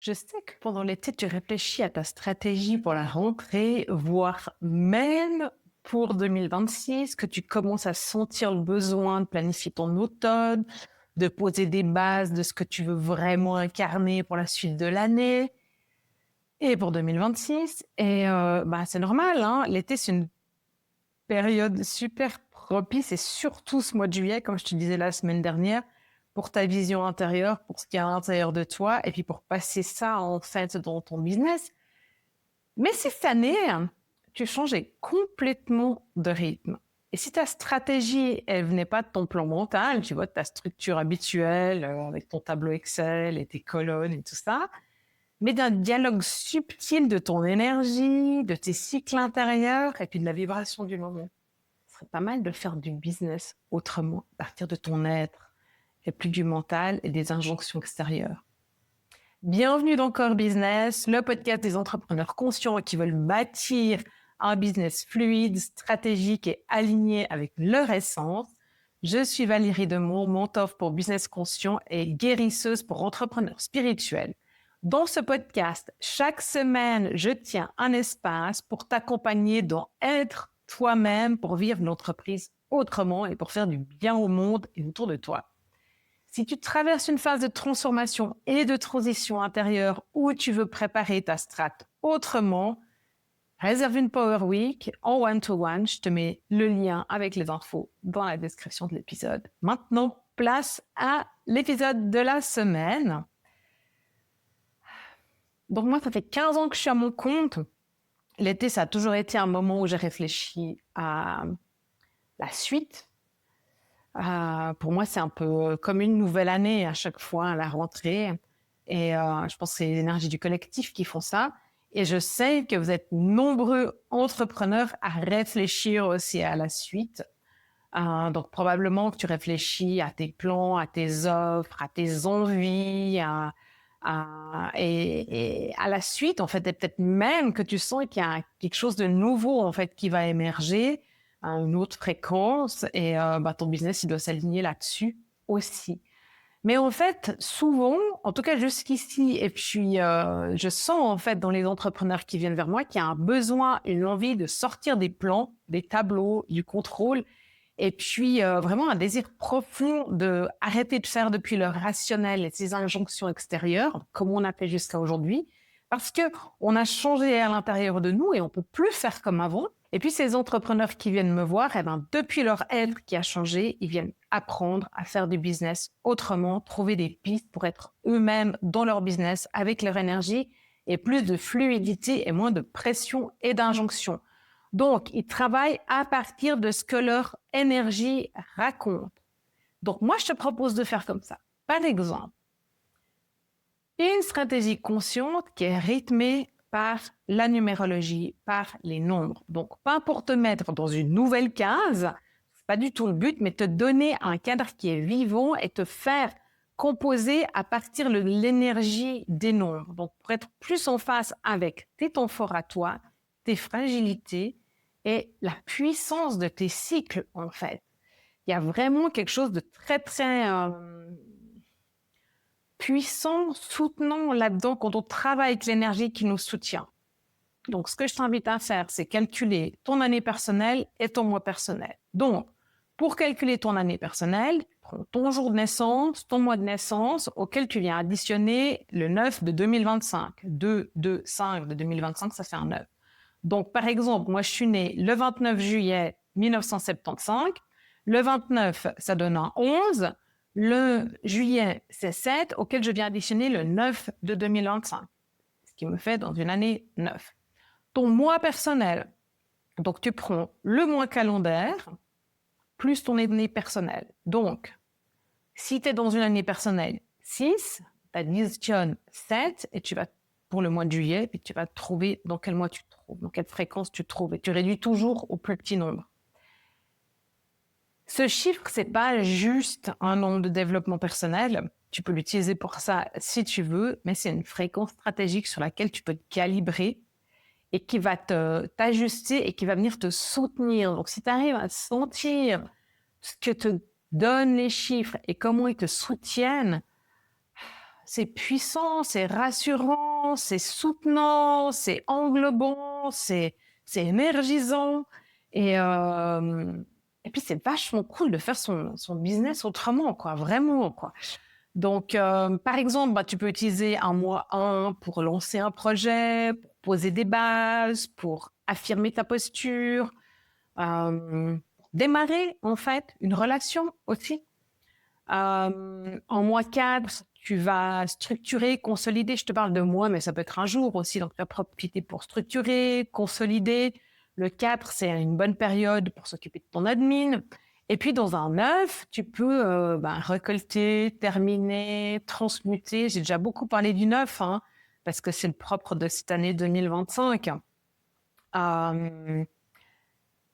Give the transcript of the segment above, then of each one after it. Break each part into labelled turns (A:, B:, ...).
A: Je sais que pendant l'été, tu réfléchis à ta stratégie pour la rentrée, voire même pour 2026, que tu commences à sentir le besoin de planifier ton automne, de poser des bases de ce que tu veux vraiment incarner pour la suite de l'année et pour 2026. C'est normal, hein. L'été, c'est une période super propice et surtout ce mois de juillet, comme je te disais la semaine dernière, pour ta vision intérieure, pour ce qu'il y a à l'intérieur de toi et puis pour passer ça en fait dans ton business. Mais cette année, tu changeais complètement de rythme. Et si ta stratégie, elle venait pas de ton plan mental, tu vois, de ta structure habituelle, avec ton tableau Excel et tes colonnes et tout ça, mais d'un dialogue subtil de ton énergie, de tes cycles intérieurs et puis de la vibration du moment. Ce serait pas mal de faire du business autrement, à partir de ton être, et plus du mental et des injonctions extérieures. Bienvenue dans Core Business, le podcast des entrepreneurs conscients qui veulent bâtir un business fluide, stratégique et aligné avec leur essence. Je suis Valérie Demour, mentor pour business conscient et guérisseuse pour entrepreneurs spirituels. Dans ce podcast, chaque semaine, je tiens un espace pour t'accompagner dans être toi-même, pour vivre l'entreprise autrement et pour faire du bien au monde et autour de toi. Si tu traverses une phase de transformation et de transition intérieure où tu veux préparer ta strat autrement, réserve une Power Week en one-to-one. Je te mets le lien avec les infos dans la description de l'épisode. Maintenant, place à l'épisode de la semaine. Donc moi, ça fait 15 ans que je suis à mon compte. L'été, ça a toujours été un moment où j'ai réfléchi à la suite. Pour moi, c'est un peu comme une nouvelle année à chaque fois, à la rentrée. Je pense que c'est les énergies du collectif qui font ça. Et je sais que vous êtes nombreux entrepreneurs à réfléchir aussi à la suite. Donc, probablement que tu réfléchis à tes plans, à tes offres, à tes envies, et à la suite, en fait, et peut-être même que tu sens qu'il y a quelque chose de nouveau, en fait, qui va émerger à une autre fréquence ton business, il doit s'aligner là-dessus aussi. Mais en fait, souvent, en tout cas jusqu'ici, et puis je sens en fait dans les entrepreneurs qui viennent vers moi qu'il y a un besoin, une envie de sortir des plans, des tableaux, du contrôle, et puis vraiment un désir profond de arrêter de faire depuis le rationnel et ces injonctions extérieures, comme on a fait jusqu'à aujourd'hui, parce que on a changé à l'intérieur de nous et on peut plus faire comme avant. Et puis ces entrepreneurs qui viennent me voir, depuis leur être qui a changé, ils viennent apprendre à faire du business autrement, trouver des pistes pour être eux-mêmes dans leur business avec leur énergie et plus de fluidité et moins de pression et d'injonction. Donc, ils travaillent à partir de ce que leur énergie raconte. Donc, moi, je te propose de faire comme ça. Par exemple, une stratégie consciente qui est rythmée par la numérologie, par les nombres. Donc, pas pour te mettre dans une nouvelle case, c'est pas du tout le but, mais te donner un cadre qui est vivant et te faire composer à partir de l'énergie des nombres. Donc, pour être plus en face avec tes temps forts à toi, tes fragilités et la puissance de tes cycles, en fait. Il y a vraiment quelque chose de très, très puissant, soutenant là-dedans quand on travaille avec l'énergie qui nous soutient. Donc, ce que je t'invite à faire, c'est calculer ton année personnelle et ton mois personnel. Donc, pour calculer ton année personnelle, prends ton jour de naissance, ton mois de naissance, auquel tu viens additionner le 9 de 2025. 2, 2, 5 de 2025, ça fait un 9. Donc, par exemple, moi, je suis née le 29 juillet 1975. Le 29, ça donne un 11. Le juillet, c'est 7, auquel je viens additionner le 9 de 2025, ce qui me fait dans une année 9. Ton mois personnel, donc tu prends le mois calendaire plus ton année personnelle. Donc, si tu es dans une année personnelle 6, tu additionnes 7 et tu vas pour le mois de juillet, puis tu vas trouver dans quel mois tu te trouves, dans quelle fréquence tu te trouves, et tu réduis toujours au plus petit nombre. Ce chiffre, c'est pas juste un nombre de développement personnel. Tu peux l'utiliser pour ça si tu veux, mais c'est une fréquence stratégique sur laquelle tu peux te calibrer et qui va t'ajuster et qui va venir te soutenir. Donc, si tu arrives à sentir ce que te donnent les chiffres et comment ils te soutiennent, c'est puissant, c'est rassurant, c'est soutenant, c'est englobant, c'est énergisant. Et, euh, et puis, c'est vachement cool de faire son business autrement, quoi, vraiment, quoi. Donc, par exemple, bah, tu peux utiliser un mois 1 pour lancer un projet, pour poser des bases, pour affirmer ta posture, démarrer, en fait, une relation aussi. En mois 4, tu vas structurer, consolider. Je te parle de mois, mais ça peut être un jour aussi. Donc, tu vas profiter pour structurer, consolider. Le 4, c'est une bonne période pour s'occuper de ton admin. Et puis, dans un 9, tu peux récolter, terminer, transmuter. J'ai déjà beaucoup parlé du 9, hein, parce que c'est le propre de cette année 2025.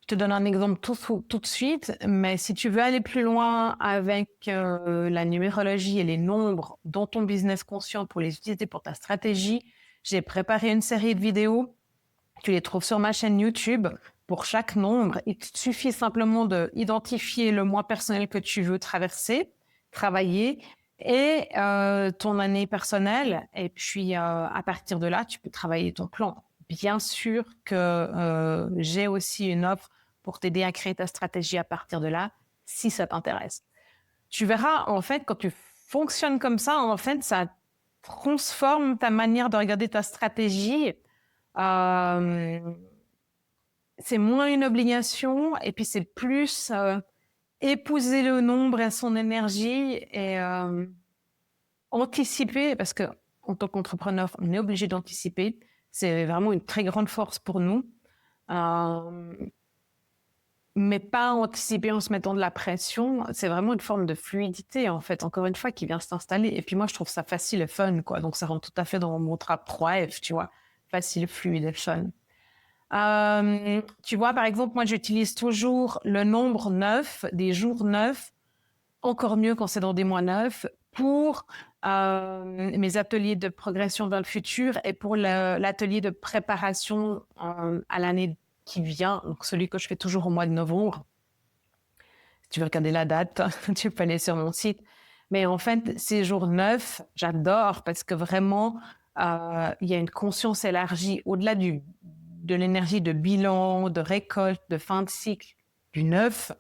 A: Je te donne un exemple tout de suite, mais si tu veux aller plus loin avec la numérologie et les nombres dans ton business conscient pour les utiliser pour ta stratégie, j'ai préparé une série de vidéos. Tu les trouves sur ma chaîne YouTube pour chaque nombre. Il te suffit simplement d'identifier le mois personnel que tu veux traverser, travailler, et ton année personnelle. Et puis, à partir de là, tu peux travailler ton plan. Bien sûr que j'ai aussi une offre pour t'aider à créer ta stratégie à partir de là, si ça t'intéresse. Tu verras, en fait, quand tu fonctionnes comme ça, en fait, ça transforme ta manière de regarder ta stratégie. C'est moins une obligation et puis c'est plus épouser le nombre et son énergie et anticiper, parce que en tant qu'entrepreneur, on est obligé d'anticiper. C'est vraiment une très grande force pour nous. Mais pas anticiper en se mettant de la pression. C'est vraiment une forme de fluidité, en fait, encore une fois, qui vient s'installer. Et puis moi, je trouve ça facile et fun, quoi. Donc, ça rentre tout à fait dans mon trap 3F, tu vois. Facile, fluide et fun. Tu vois, par exemple, moi, j'utilise toujours le nombre 9, des jours 9, encore mieux quand c'est dans des mois 9, pour mes ateliers de progression vers le futur et pour l'atelier de préparation à l'année qui vient, donc celui que je fais toujours au mois de novembre. Si tu veux regarder la date, tu peux aller sur mon site. Mais en fait, ces jours 9, j'adore parce que vraiment, il y a une conscience élargie au-delà de l'énergie de bilan, de récolte, de fin de cycle du 9.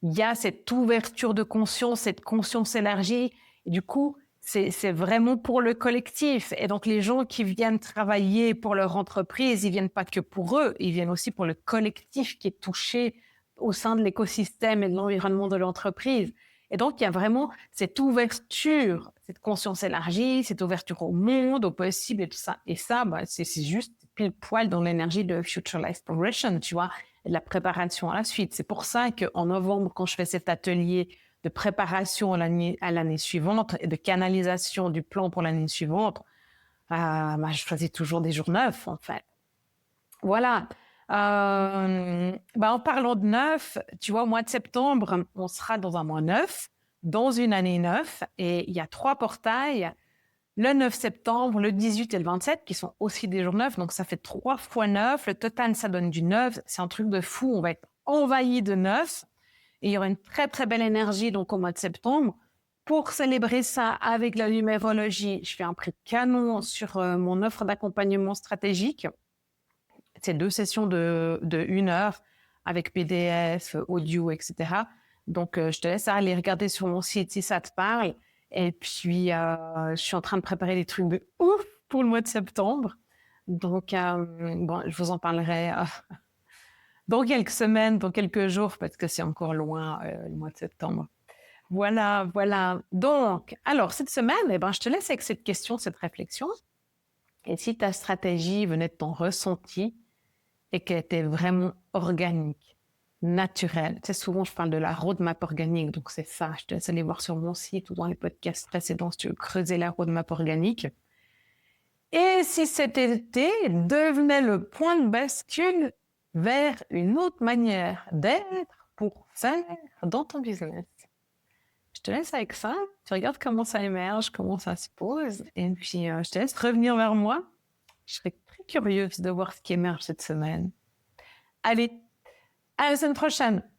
A: Il y a cette ouverture de conscience, cette conscience élargie. Et du coup, c'est vraiment pour le collectif. Et donc, les gens qui viennent travailler pour leur entreprise, ils viennent pas que pour eux, ils viennent aussi pour le collectif qui est touché au sein de l'écosystème et de l'environnement de l'entreprise. Et donc, il y a vraiment cette ouverture, cette conscience élargie, cette ouverture au monde, au possible et tout ça. Et ça, bah, c'est juste pile poil dans l'énergie de Future Life Progression, tu vois, et de la préparation à la suite. C'est pour ça qu'en novembre, quand je fais cet atelier de préparation à l'année suivante et de canalisation du plan pour l'année suivante, bah, je choisis toujours des jours 9, en fait. Voilà. Bah, en parlant de 9, tu vois, au mois de septembre, on sera dans un mois 9, dans une année 9, et il y a 3 portails, le 9 septembre, le 18 et le 27, qui sont aussi des jours 9, donc ça fait 3 fois 9, le total, ça donne du 9, c'est un truc de fou, on va être envahi de 9, et il y aura une très très belle énergie donc au mois de septembre. Pour célébrer ça avec la numérologie, je fais un prix canon sur mon offre d'accompagnement stratégique. C'est 2 sessions de 1 heure avec PDF, audio, etc. Donc, je te laisse aller regarder sur mon site si ça te parle. Et puis, je suis en train de préparer des trucs de ouf pour le mois de septembre. Donc, bon, je vous en parlerai dans quelques semaines, dans quelques jours, parce que c'est encore loin, le mois de septembre. Voilà, voilà. Donc, alors, cette semaine, eh ben, je te laisse avec cette question, cette réflexion. Et si ta stratégie venait de ton ressenti, et qu'elle était vraiment organique, naturelle. Tu sais, souvent, je parle de la roadmap organique, donc c'est ça. Je te laisse aller voir sur mon site ou dans les podcasts précédents si tu veux creuser la roadmap organique. Et si cet été devenait le point de bascule vers une autre manière d'être pour faire dans ton business. Je te laisse avec ça. Tu regardes comment ça émerge, comment ça se pose, et puis je te laisse revenir vers moi. Je serais très curieuse de voir ce qui émerge cette semaine. Allez, à la semaine prochaine!